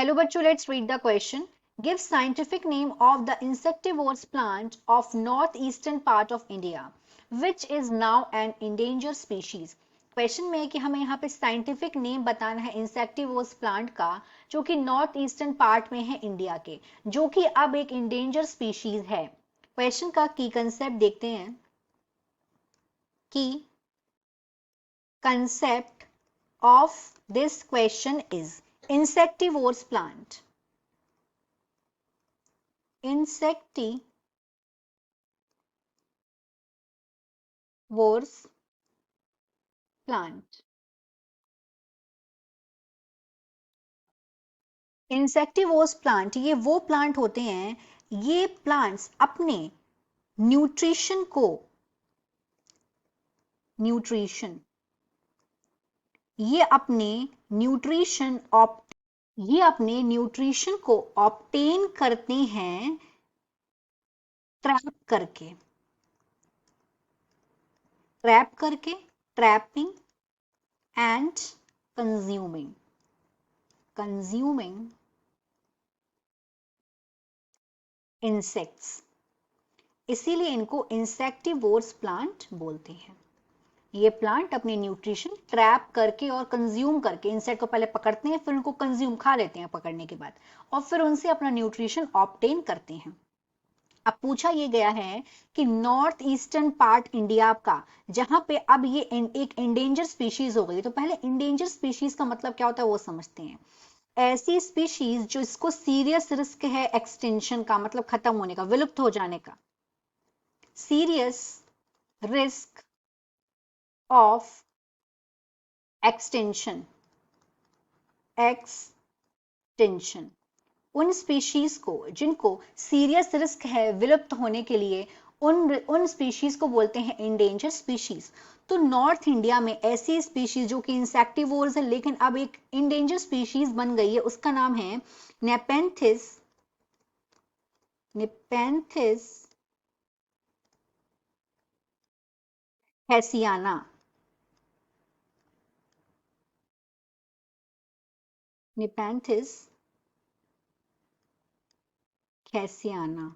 चलो बच्चों, let's read the question. Give scientific name of the insectivorous plant of northeastern part of India, which is now an endangered species. Question में है कि हमें यहाँ पे साइंटिफिक नेम बताना है इंसेक्टिवोर्स प्लांट का जो कि नॉर्थ ईस्टर्न पार्ट में है इंडिया के, जो कि अब एक इंडेंजर स्पीशीज है. क्वेश्चन का की कंसेप्ट देखते हैं. की concept of this question is insectivorous plant. Insectivorous plant. Insectivorous plant ये वो प्लांट होते हैं, ये प्लांट्स अपने न्यूट्रिशन ये अपने न्यूट्रिशन को ऑब्टेन करते हैं ट्रैप करके, ट्रैपिंग एंड कंज्यूमिंग इंसेक्ट्स. इसीलिए इनको इंसेक्टिवोर्स प्लांट बोलते हैं. ये प्लांट अपने न्यूट्रिशन ट्रैप करके और कंज्यूम करके, इंसेक्ट को पहले पकड़ते हैं, फिर उनको कंज्यूम खा लेते हैं पकड़ने के बाद, और फिर उनसे अपना न्यूट्रिशन ऑब्टेन करते हैं. अब पूछा ये गया है कि नॉर्थ ईस्टर्न पार्ट इंडिया का, जहां पे अब ये एक इंडेंजर स्पीशीज हो गई. तो पहले इंडेंजर स्पीशीज का मतलब क्या होता है वो समझते हैं. ऐसी स्पीशीज जो इसको सीरियस रिस्क है एक्सटेंशन का, मतलब खत्म होने का, विलुप्त हो जाने का. Serious risk of extension. उन स्पीशीज को जिनको सीरियस रिस्क है विलुप्त होने के लिए, उन स्पीशीज को बोलते हैं इंडेंजर स्पीशीज. तो नॉर्थ इंडिया में ऐसी स्पीशीज जो कि इंसेक्टिवोर्स है लेकिन अब एक इंडेंजर स्पीशीज बन गई है, उसका नाम है नेपेंथिस हैसियाना. नेपेंथिस हैसियाना.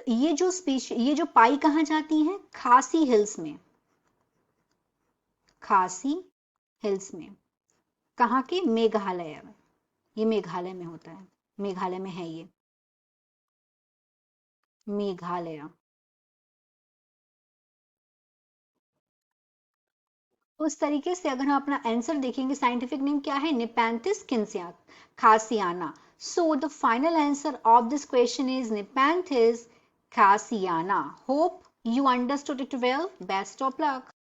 ये जो पाई कहाँ जाती हैं? खासी हिल्स में. कहाँ के? मेघालय में. ये मेघालय में होता है, मेघालय में है ये, मेघालय. उस तरीके से अगर हम अपना आंसर देखेंगे, साइंटिफिक नेम क्या है? Nepenthes khasiana. So the final answer of this question is Nepenthes khasiana. Hope you understood it well. Best of luck.